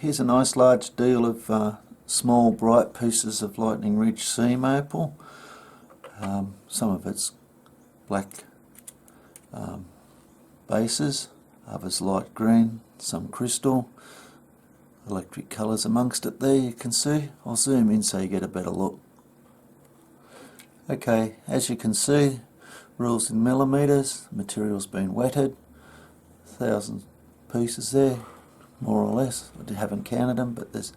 Here's a nice large deal of small bright pieces of Lightning Ridge seam opal. Some of it's black bases, others light green, some crystal, electric colours amongst it there you can see. I'll zoom in so you get a better look. Okay, as you can see, rules in millimetres, material's been wetted, 1,000 pieces there, more or less. I haven't counted them, but there's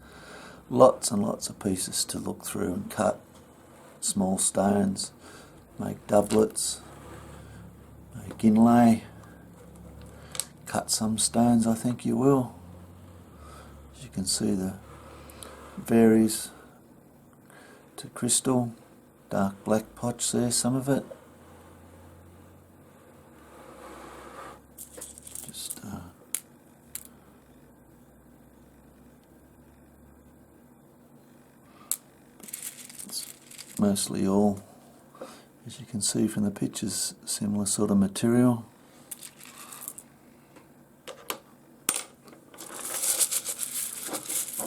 lots and lots of pieces to look through and cut. Small stones, make doublets, make inlay, cut some stones I think you will. As you can see, the varies to crystal, dark black potch there, some of it. Just it's mostly all, as you can see from the pictures, similar sort of material.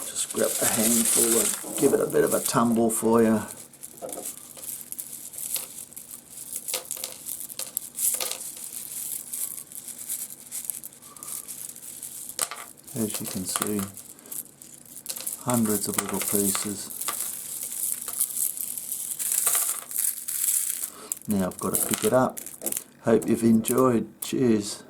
Just grab a handful and give it a bit of a tumble for you. As you can see, hundreds of little pieces. Now I've got to pick it up. Hope you've enjoyed. Cheers.